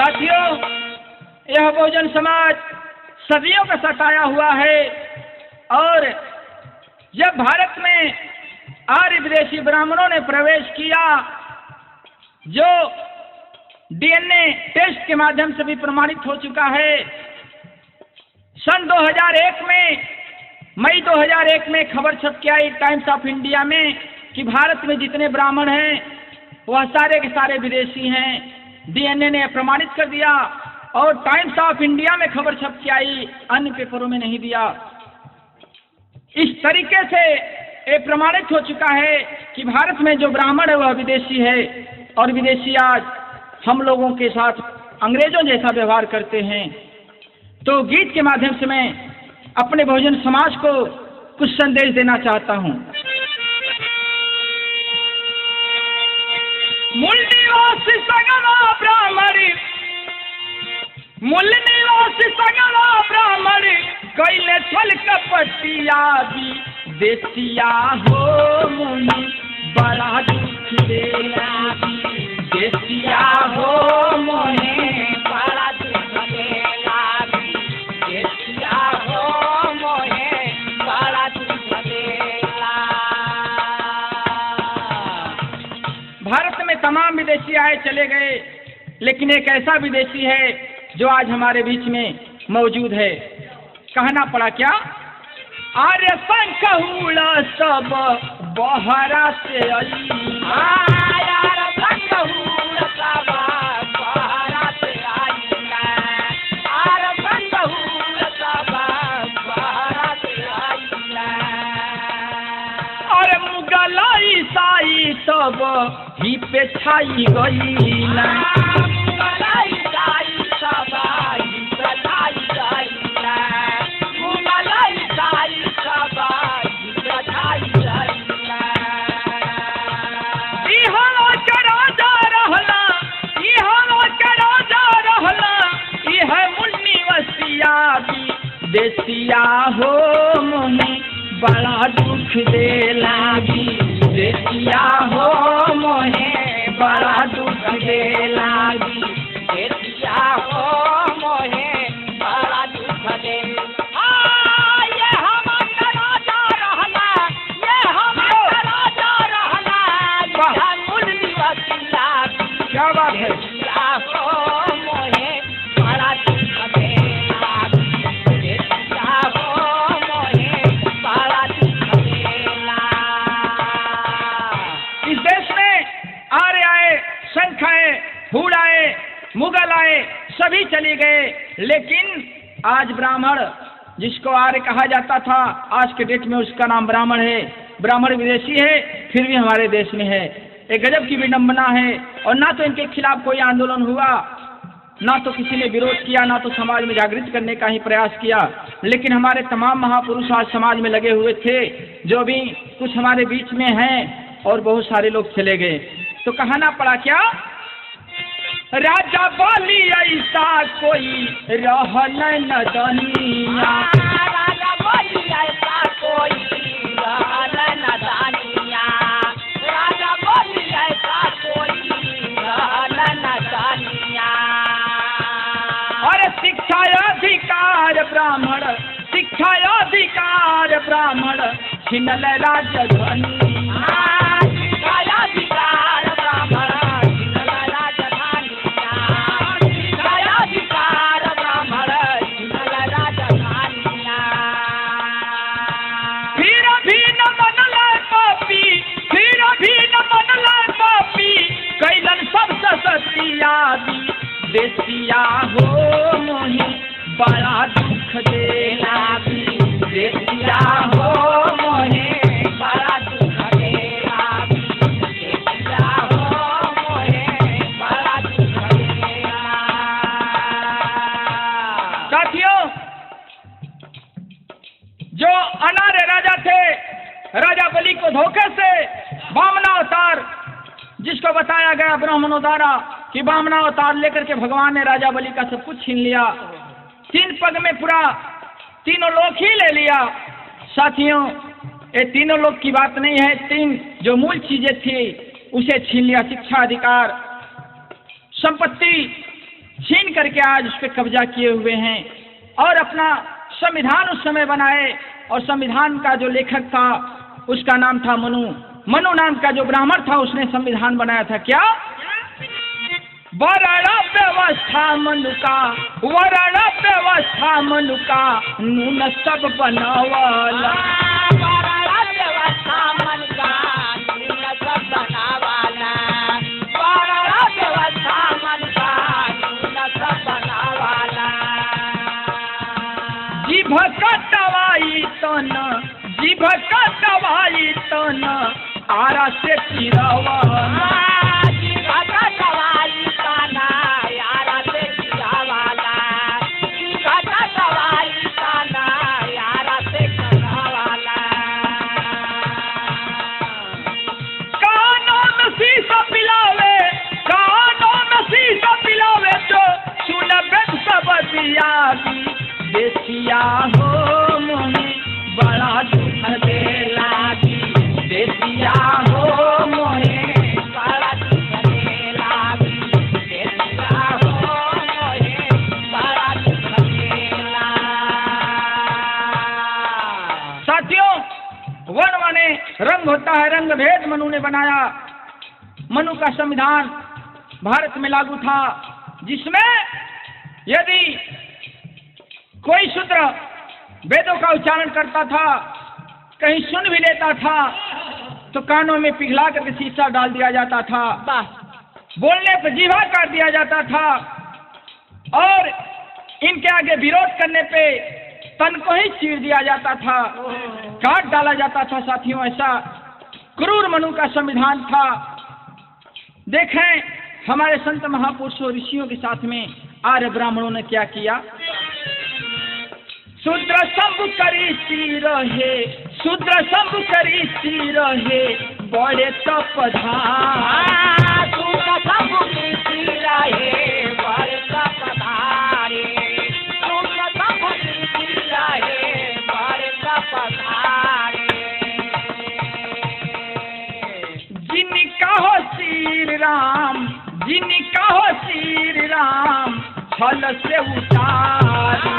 साथियों, यह बहुजन समाज सदियों का सताया हुआ है और जब भारत में आर्य विदेशी ब्राह्मणों ने प्रवेश किया, जो डीएनए टेस्ट के माध्यम से भी प्रमाणित हो चुका है। सन 2001 में, मई 2001 में खबर छप के आई टाइम्स ऑफ इंडिया में कि भारत में जितने ब्राह्मण हैं वह सारे के सारे विदेशी हैं। डीएनए ने प्रमाणित कर दिया और टाइम्स ऑफ इंडिया में खबर छप के आई, अन्य पेपरों में नहीं दिया। इस तरीके से ये प्रमाणित हो चुका है कि भारत में जो ब्राह्मण है वह विदेशी है और विदेशी आज हम लोगों के साथ अंग्रेजों जैसा व्यवहार करते हैं। तो गीत के माध्यम से मैं अपने बहुजन समाज को कुछ संदेश देना चाहता हूँ। मूल निवासी सगला ब्राह्मण, मूल निवासी सगला ब्राह्मण, कैले छल कपटिया भी देसिया हो मुनि, बड़ा दुख देला भी देसिया हो मोहे, बड़ा दुख देला भी देसिया हो मोहे, बड़ा दुख देला। भारत में तमाम विदेशी आए चले गए, लेकिन एक ऐसा विदेशी है जो आज हमारे बीच में मौजूद है। कहना पड़ा क्या? आर्य संकहुल सब बहरा से आई, आर्य संकहुल सब बहरा से आई, आर्य संकहुल सब बहरा से आई, और मुगल ईसाई सब ही पे छाई गई, मुगल ईसाई सब ही पे छाई गई, मुगल ईसाई सब ही पे छाई गई। इहाँ के राजा रहला, इहाँ के राजा रहला, इह मुन्नी वसिया भी देसिया हो मोही, बड़ा दुख देला भी देसिया हो मोहे, बड़ा दुख देला भी देसिया हो मोहे, बड़ा दुख देला। ये हमारा राजा रहला, ये हमारा राजा रहला, यह मुन्नी वसिया भी, क्या बात है, देसिया हो मोहे, बड़ा दुख देला भी देसिया हो मोहे, बड़ा दुख देला। इस देश में आर्य आए, शंख आए, हूण आए, मुगल आए, सभी चले गए, लेकिन आज ब्राह्मण, जिसको आर्य कहा जाता था, आज के डेट में उसका नाम ब्राह्मण है। ब्राह्मण विदेशी है, फिर भी हमारे देश में है। एक गजब की विडंबना है। और ना तो इनके खिलाफ कोई आंदोलन हुआ, ना तो किसी ने विरोध किया, ना तो समाज में जागृत करने का ही प्रयास किया, लेकिन हमारे तमाम महापुरुष आज समाज में लगे हुए थे, जो भी कुछ हमारे बीच में हैं, और बहुत सारे लोग चले गए। तो कहना पड़ा क्या? राजा बोली ऐसा कोई रहल न दनिया, राजा बोली ऐसा कोई रहल न दनिया, राजा बोली ऐसा कोई रहल न दनिया। और शिक्षा अधिकार ब्राह्मण, शिक्षा अधिकार ब्राह्मण, छिनल राजधानी, शिक्षा अधिकार ब्राह्मण, छिनल राजधानी, शिक्षा अधिकार ब्राह्मण, छिनल राजधानी। फिर भी न मनल पापी, फिर भी न मनल पापी, कैलन सबसे सतिया भी देसिया हो मोही, बड़ा दुख देला भी देसिया हो मोहे, बड़ा दुख देला भी देसिया हो मोहे, बड़ा दुख देला। साथियों, जो अनार्य राजा थे, राजा बलि को धोखे से वामनावतार, जिसको बताया गया ब्राह्मणों द्वारा कि वामनावतार लेकर के भगवान ने राजा बलि का सब कुछ छीन लिया, 3 पग में पूरा तीनों लोक ही ले लिया। साथियों, ये तीनों लोक की बात नहीं है, 3 जो मूल चीजें थी उसे छीन लिया। शिक्षा अधिकार, संपत्ति, छीन करके आज उस पर कब्जा किए हुए हैं और अपना संविधान उस समय बनाए। और संविधान का जो लेखक था उसका नाम था मनु। मनु नाम का जो ब्राह्मण था उसने संविधान बनाया था। क्या? वराणा व्यवस्था मनु का, वराणा व्यवस्था मनु का, नून सब बनावाला। वराणा व्यवस्था मनु का, नून सब बनावाला। वराणा व्यवस्था मनु का, नून सब बनावाला। जीभ का दवाई तो न, जीभ का दवाई तो न, आरा से चिरावाला। जीभ का दवाई तो न, आरा से चिरावाला। जीभ का दवाई तो न, आरा से चिरावाला। कानों में शीशा पिलावे, कानों में शीशा पिलावे तो सुन बेद सब दिया भी। देसिया हो मोहे बड़ा दुख दे लागी। देसिया हो मोहे बड़ा दुख दे लागी। देसिया हो मोहे बड़ा दुख दे लागी। साथियों, वर्ण माने रंग होता है, रंग भेद मनु ने बनाया। मनु का संविधान भारत में लागू था, जिसमें यदि कोई शूद्र वेदों का उच्चारण करता था, कहीं सुन भी लेता था, तो कानों में पिघला करके शीशा डाल दिया जाता था। बोलने पर जीवा काट दिया जाता था और इनके आगे विरोध करने पे तन को ही चीर दिया जाता था, काट डाला जाता था। साथियों, ऐसा क्रूर मनु का संविधान था। देखें हमारे संत महापुरुषों ऋषियों के साथ में आर्य ब्राह्मणों ने क्या किया। शूद्र सब करी चीर हे, शूद्र सब करी चीर हे, बड़े तपधार। शूद्र सब करी चीर हे, बड़े तपधारी। शूद्र सब करी चीर हे, बड़े तपधारी। जिनका हो श्री राम, जिनका हो श्री राम, छल से उतार।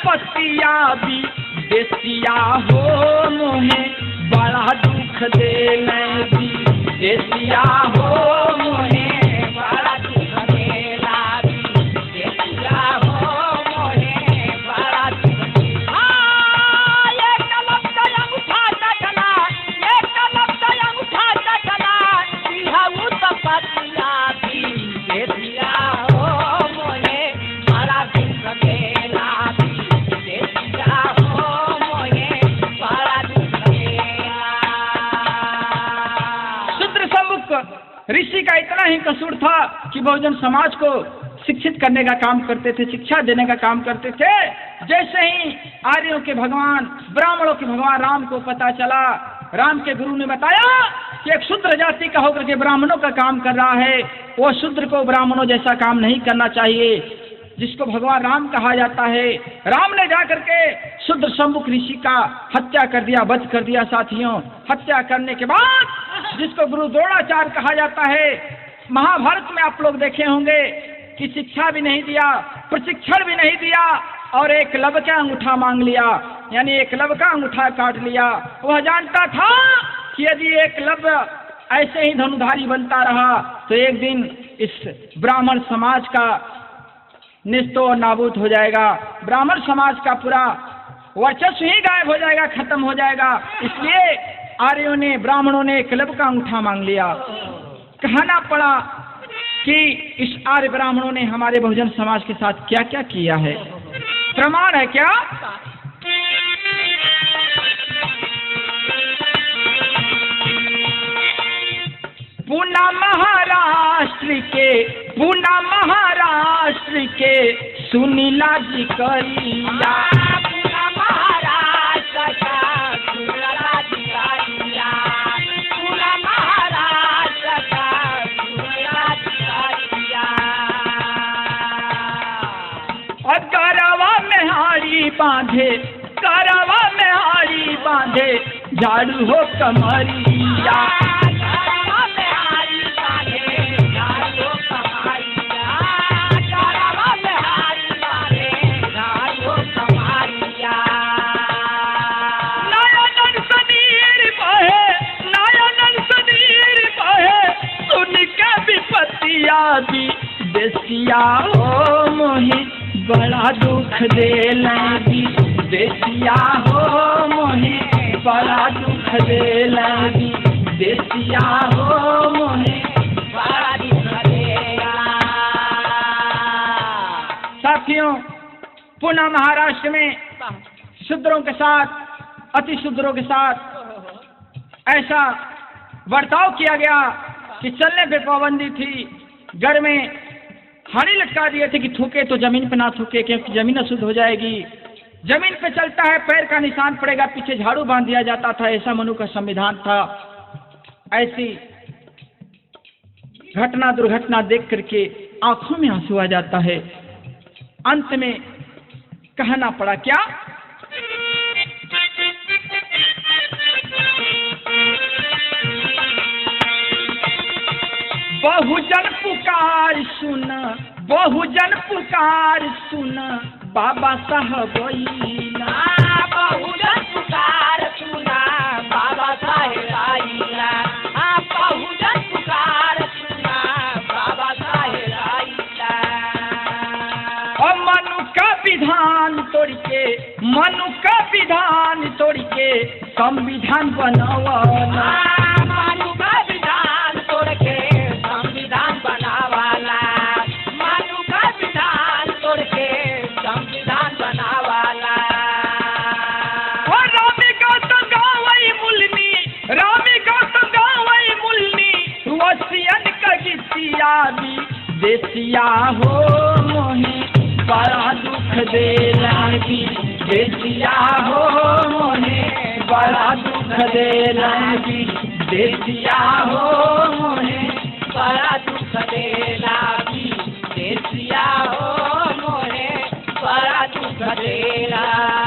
पतिया भी देसिया हो मोहे बड़ा दुख दे लगी। देसिया हो मोहे बड़ा दुख दे लागी। देसिया हो मोहे बड़ा दुख दे। एक कलम का अंगूठा कटला, एक कलम का अंगूठा कटला, इहा उत पतिया भी। देसिया हो मोहे बड़ा दुख दे लागी। देसिया हो मोहे बड़ा दुख दे लागी। शूद्र सम्मुख ऋषि का इतना ही कसूर था कि बहुजन समाज को शिक्षित करने का काम करते थे, शिक्षा देने का काम करते थे। जैसे ही आर्यों के भगवान, ब्राह्मणों के भगवान राम को पता चला, राम के गुरु ने बताया कि एक शूद्र जाति का होकर के ब्राह्मणों का काम कर रहा है, वो शूद्र को ब्राह्मणों जैसा काम नहीं करना चाहिए, जिसको भगवान राम कहा जाता है। राम ने जाकर के शूद्र सम्मुख ऋषि का हत्या कर दिया, वध कर दिया। साथियों, हत्या करने के बाद जिसको गुरु द्रोणाचार्य कहा जाता है, महाभारत में आप लोग देखे होंगे कि शिक्षा भी नहीं दिया, प्रशिक्षण भी नहीं दिया और एक लब का अंगूठा मांग लिया, यानी एक लब का अंगूठा काट लिया। वह जानता था कि यदि एक लब ऐसे ही धनुधारी बनता रहा तो एक दिन इस ब्राह्मण समाज का निस्तो और नाबूद हो जाएगा, ब्राह्मण समाज का पूरा वर्चस्व ही गायब हो जाएगा, खत्म हो जाएगा। इसलिए आर्यों ने, ब्राह्मणों ने क्लब का अंगूठा मांग लिया। कहना पड़ा कि इस आर्य ब्राह्मणों ने हमारे बहुजन समाज के साथ क्या क्या किया है। प्रमाण है क्या? पूना महाराष्ट्र के, पूना महाराष्ट्र के सुनीला जी करिया। पूना महाराष्ट्र का सुनीला जी करिया। पूना महाराष्ट्र का सुनीला जी बांधे करावा में हारी बांधे झाड़ू हो कमरिया। देसिया हो मोहे बड़ा दुख दे लगी, देसिया हो मोहे बड़ा दुख दे लगी, देसिया हो मोहे बड़ा दुख देगा। साथियों, पुणे महाराष्ट्र में शूद्रों के साथ, अति शूद्रों के साथ ऐसा बर्ताव किया गया कि चलने पे पाबंदी थी, घर में हाड़ी लटका दिए थे कि थूके तो जमीन पे ना थूके क्योंकि जमीन अशुद्ध हो जाएगी। जमीन पे चलता है पैर का निशान पड़ेगा, पीछे झाड़ू बांध दिया जाता था, ऐसा मनु का संविधान था। ऐसी घटना दुर्घटना देख करके आंखों में आंसू आ जाता है। अंत में कहना पड़ा क्या? बहुजन पुकार सुन, बहुजन पुकार सुन, बाबा साहब आइला। बहुजन पुकार सुना, बाबा साहब आइला। बहुजन पुकार सुना, बाबा साहब आइला। और मनु का विधान तोड़ के, मनु का विधान तोड़ के संविधान बनवाना। मनु का विधान तोड़ के देसिया हो मोहे बड़ा दुख दे लगी, देसिया हो मोहे बड़ा दुख दे लगी, देसिया हो मोहे बड़ा दुख दे लगी, देसिया हो मोहे बड़ा दुख दे लगी।